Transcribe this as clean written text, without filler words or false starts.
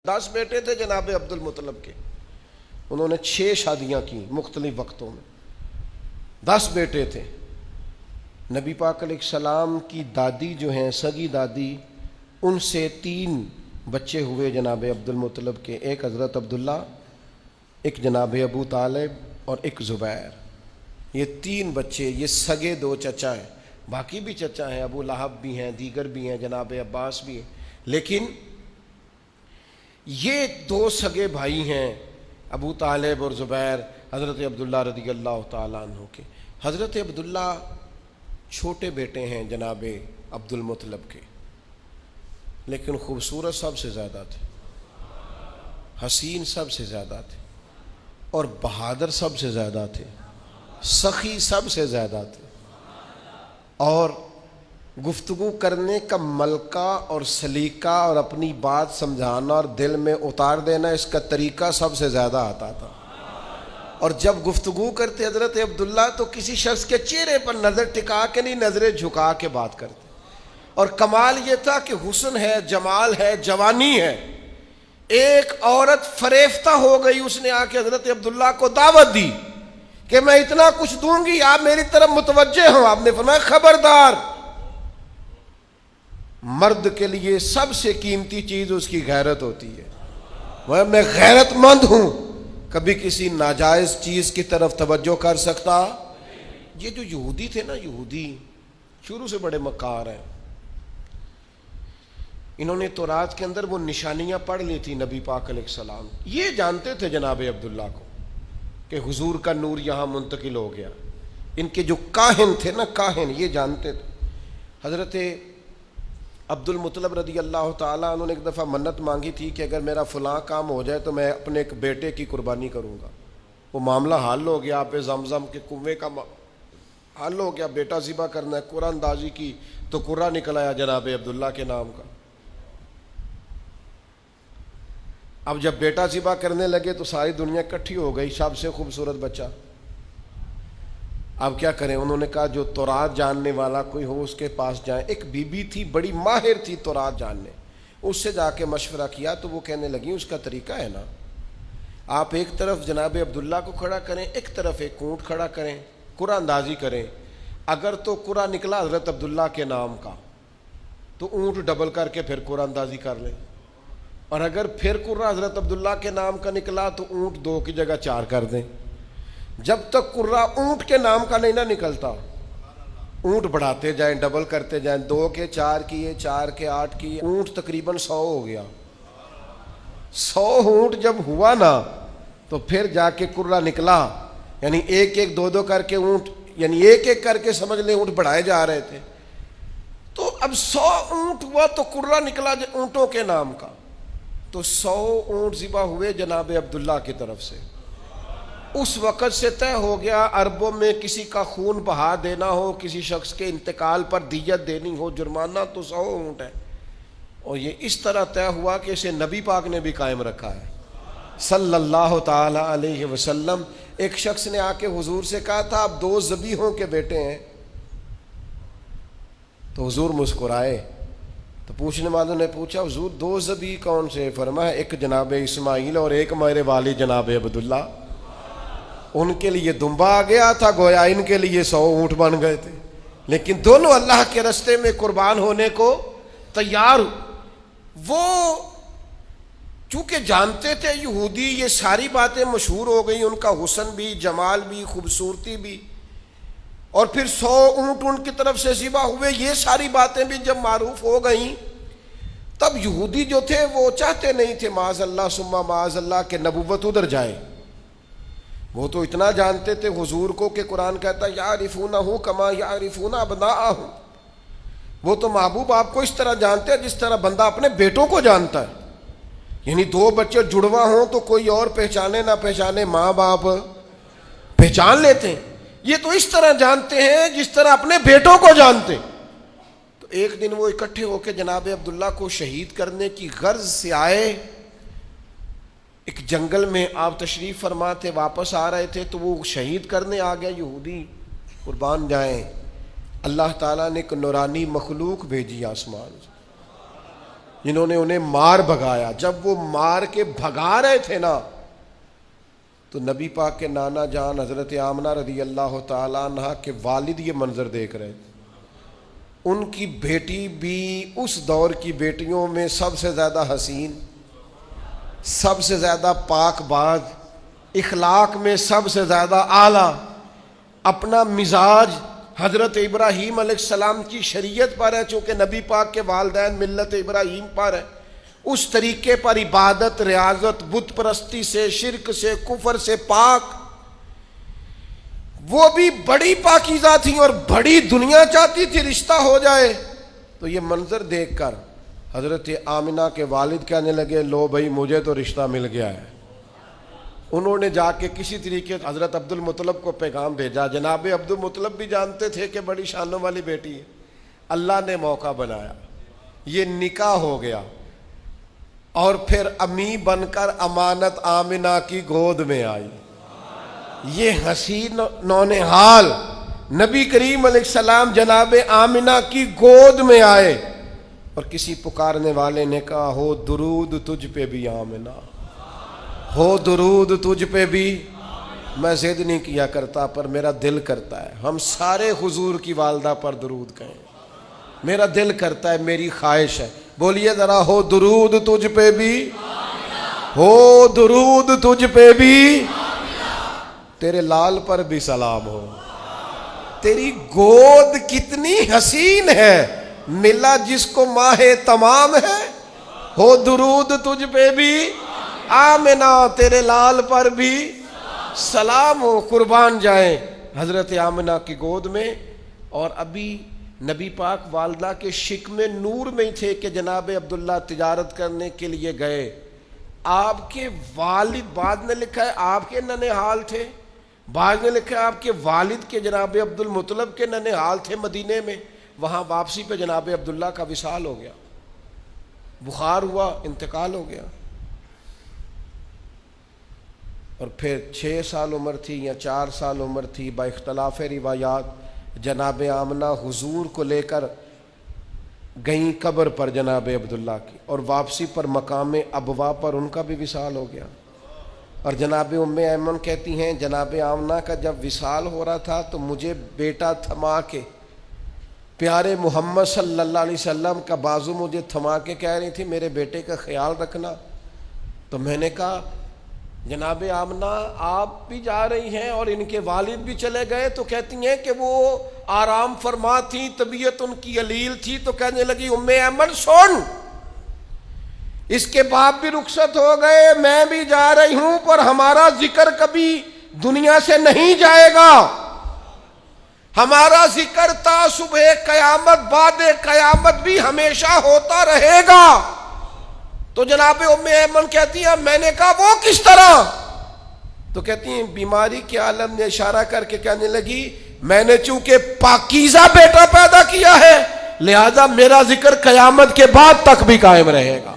10 بیٹے تھے جناب عبد المطلب کے، انہوں نے 6 شادیاں کی مختلف وقتوں میں، 10 بیٹے تھے۔ نبی پاک علیہ السلام کی دادی جو ہیں سگی دادی، ان سے 3 بچے ہوئے جناب عبد المطلب کے، ایک حضرت عبداللہ، ایک جناب ابو طالب اور ایک زبیر۔ یہ 3 بچے، یہ سگے 2 چچا ہیں، باقی بھی چچا ہیں، ابو لہب بھی ہیں، دیگر بھی ہیں، جناب عباس بھی ہیں، لیکن یہ 2 سگے بھائی ہیں ابو طالب اور زبیر حضرت عبداللہ رضی اللہ تعالیٰ عنہ کے۔ حضرت عبداللہ چھوٹے بیٹے ہیں جناب عبد المطلب کے، لیکن خوبصورت سب سے زیادہ تھے، حسین سب سے زیادہ تھے، اور بہادر سب سے زیادہ تھے، سخی سب سے زیادہ تھے، اور گفتگو کرنے کا ملکہ اور سلیقہ اور اپنی بات سمجھانا اور دل میں اتار دینا، اس کا طریقہ سب سے زیادہ آتا تھا۔ اور جب گفتگو کرتے حضرت عبداللہ تو کسی شخص کے چہرے پر نظر ٹکا کے نہیں، نظریں جھکا کے بات کرتے، اور کمال یہ تھا کہ حسن ہے، جمال ہے، جوانی ہے۔ ایک عورت فریفتہ ہو گئی، اس نے آ کے حضرت عبداللہ کو دعوت دی کہ میں اتنا کچھ دوں گی، آپ میری طرف متوجہ ہوں۔ آپ نے فرمایا خبردار، مرد کے لیے سب سے قیمتی چیز اس کی غیرت ہوتی ہے، میں غیرت مند ہوں، کبھی کسی ناجائز چیز کی طرف توجہ کر سکتا۔ یہ جو یہودی تھے نا، یہودی شروع سے بڑے مکار ہیں، انہوں نے تورات کے اندر وہ نشانیاں پڑھ لی تھی نبی پاک علیہ السلام، یہ جانتے تھے جناب عبداللہ کو کہ حضور کا نور یہاں منتقل ہو گیا۔ ان کے جو کاہن تھے نا، کاہن، یہ جانتے تھے۔ حضرت عبد المطلب رضی اللہ تعالیٰ انہوں نے ایک دفعہ منت مانگی تھی کہ اگر میرا فلاں کام ہو جائے تو میں اپنے ایک بیٹے کی قربانی کروں گا۔ وہ معاملہ حل ہو گیا، آپ زمزم کے کنویں کا حل ہو گیا، بیٹا ذبح کرنا ہے، قرآن اندازی کی تو قرہ نکل آیا جناب عبداللہ کے نام کا۔ اب جب بیٹا ذبح کرنے لگے تو ساری دنیا اکٹھی ہو گئی، سب سے خوبصورت بچہ۔ اب کیا کریں؟ انہوں نے کہا جو تورات جاننے والا کوئی ہو اس کے پاس جائیں۔ ایک بی بی تھی، بڑی ماہر تھی تورات جاننے، اس سے جا کے مشورہ کیا تو وہ کہنے لگی اس کا طریقہ ہے نا، آپ ایک طرف جناب عبداللہ کو کھڑا کریں، ایک طرف ایک اونٹ کھڑا کریں، قرآن اندازی کریں، اگر تو قرآن نکلا حضرت عبداللہ کے نام کا تو اونٹ ڈبل کر کے پھر قرآن اندازی کر لیں، اور اگر پھر قرآن حضرت عبداللہ کے نام کا نکلا تو اونٹ 2 کی جگہ 4 کر دیں۔ جب تک قرہ اونٹ کے نام کا نہیں نہ نکلتا، اونٹ بڑھاتے جائیں، ڈبل کرتے جائیں، 2 کے 4 کیے، 4 کے 8 کیے، اونٹ تقریباً 100 ہو گیا۔ 100 اونٹ جب ہوا نا تو پھر جا کے قرہ نکلا، یعنی 1 2 کر کے اونٹ، یعنی 1 کر کے سمجھ لیں اونٹ بڑھائے جا رہے تھے۔ تو اب 100 اونٹ ہوا تو قرہ نکلا اونٹوں کے نام کا، تو 100 اونٹ ذبح ہوئے جناب عبداللہ کی طرف سے۔ اس وقت سے طے ہو گیا عربوں میں کسی کا خون بہا دینا ہو، کسی شخص کے انتقال پر دیت دینی ہو، جرمانہ تو 100 اونٹ ہے۔ اور یہ اس طرح طے ہوا کہ اسے نبی پاک نے بھی قائم رکھا ہے صلی اللہ تعالی علیہ وسلم۔ ایک شخص نے آ کے حضور سے کہا تھا آپ 2 ذبیحوں کے بیٹے ہیں، تو حضور مسکرائے، تو پوچھنے والوں نے پوچھا حضور 2 ذبیح کون سے؟ فرمایا ایک جناب اسماعیل اور ایک میرے والد جناب عبداللہ۔ ان کے لیے دمبا آ گیا تھا، گویا ان کے لیے 100 اونٹ بن گئے تھے، لیکن دونوں اللہ کے راستے میں قربان ہونے کو تیار۔ وہ چونکہ جانتے تھے یہودی یہ ساری باتیں مشہور ہو گئی، ان کا حسن بھی، جمال بھی، خوبصورتی بھی، اور پھر 100 اونٹ ان کی طرف سے ذبح ہوئے، یہ ساری باتیں بھی جب معروف ہو گئیں، تب یہودی جو تھے وہ چاہتے نہیں تھے معاذ اللہ ثم معاذ اللہ کہ نبوت ادھر جائے۔ وہ تو اتنا جانتے تھے حضور کو کہ قرآن کہتا ہے یعرفونہ کما یعرفون ابناءہم، وہ تو محبوب آپ کو اس طرح جانتے ہیں جس طرح بندہ اپنے بیٹوں کو جانتا ہے، یعنی 2 بچے جڑواں ہوں تو کوئی اور پہچانے نہ پہچانے، ماں باپ پہچان لیتے ہیں، یہ تو اس طرح جانتے ہیں جس طرح اپنے بیٹوں کو جانتے۔ تو ایک دن وہ اکٹھے ہو کے جناب عبداللہ کو شہید کرنے کی غرض سے آئے۔ ایک جنگل میں آپ تشریف فرما تھے، واپس آ رہے تھے تو وہ شہید کرنے آ گیا یہودی، قربان جائیں۔ اللہ تعالیٰ نے ایک نورانی مخلوق بھیجی آسمان سے، جنہوں نے انہیں مار بھگایا. جب وہ مار کے بھگا رہے تھے نا تو نبی پاک کے نانا جان حضرت آمنہ رضی اللہ تعالیٰ عنہ کے والد یہ منظر دیکھ رہے تھے. ان کی بیٹی بھی اس دور کی بیٹیوں میں سب سے زیادہ حسین، سب سے زیادہ پاک باز، اخلاق میں سب سے زیادہ اعلیٰ، اپنا مزاج حضرت ابراہیم علیہ السلام کی شریعت پر ہے، چونکہ نبی پاک کے والدین ملت ابراہیم پر ہے، اس طریقے پر عبادت، ریاضت، بت پرستی سے، شرک سے، کفر سے پاک. وہ بھی بڑی پاکیزہ تھیں اور بڑی دنیا چاہتی تھی رشتہ ہو جائے. تو یہ منظر دیکھ کر حضرت آمنہ کے والد کہنے لگے لو بھائی مجھے تو رشتہ مل گیا ہے. انہوں نے جا کے کسی طریقے حضرت عبد المطلب کو پیغام بھیجا. جناب عبد المطلب بھی جانتے تھے کہ بڑی شانوں والی بیٹی ہے. اللہ نے موقع بنایا، یہ نکاح ہو گیا، اور پھر امی بن کر امانت آمنہ کی گود میں آئی. یہ حسین نونہال نبی کریم علیہ السلام جناب آمنہ کی گود میں آئے، اور کسی پکارنے والے نے کہا ہو درود تجھ پہ بھی آمنہ، ہو درود تجھ پہ بھی. میں ضد نہیں کیا کرتا پر میرا دل کرتا ہے ہم سارے حضور کی والدہ پر درود کہیں. میرا دل کرتا ہے، میری خواہش ہے. بولیے ذرا، ہو درود تجھ پہ بھی، ہو درود تجھ پہ بھی، تیرے لال پر بھی سلام ہو. تیری گود کتنی حسین ہے، ملا جس کو ماہ تمام ہے. ہو درود تجھ پہ بھی آمنہ، تیرے لال پر بھی سلام ہو. قربان جائیں حضرت آمنہ کی گود میں. اور ابھی نبی پاک والدہ کے شکم نور میں ہی تھے کہ جناب عبداللہ تجارت کرنے کے لیے گئے. آپ کے والد، بعد نے لکھا ہے آپ کے ننہال تھے، بعد نے لکھا ہے آپ کے والد کے جناب عبد المطلب کے ننہال تھے مدینے میں. وہاں واپسی پہ جناب عبداللہ کا وصال ہو گیا، بخار ہوا، انتقال ہو گیا. اور پھر 6 سال عمر تھی یا 4 سال عمر تھی، با اختلاف روایات جناب آمنہ حضور کو لے کر گئیں قبر پر جناب عبداللہ کی، اور واپسی پر مقام ابوا پر ان کا بھی وصال ہو گیا. اور جناب ام ایمن کہتی ہیں جناب آمنہ کا جب وصال ہو رہا تھا تو مجھے بیٹا تھما کے، پیارے محمد صلی اللہ علیہ وسلم کا بازو مجھے تھما کے کہہ رہی تھی میرے بیٹے کا خیال رکھنا. تو میں نے کہا جناب آمنہ آپ بھی جا رہی ہیں اور ان کے والد بھی چلے گئے. تو کہتی ہیں کہ وہ آرام فرما تھی، طبیعت ان کی علیل تھی. تو کہنے لگی ام ایمن سن، اس کے باپ بھی رخصت ہو گئے، میں بھی جا رہی ہوں، پر ہمارا ذکر کبھی دنیا سے نہیں جائے گا. ہمارا ذکر تا صبح قیامت، بعد قیامت بھی ہمیشہ ہوتا رہے گا. تو جناب ام ایمن کہتی ہیں میں نے کہا وہ کس طرح؟ تو کہتی ہیں بیماری کے عالم نے اشارہ کر کے کہنے لگی میں نے چونکہ پاکیزہ بیٹا پیدا کیا ہے لہذا میرا ذکر قیامت کے بعد تک بھی قائم رہے گا.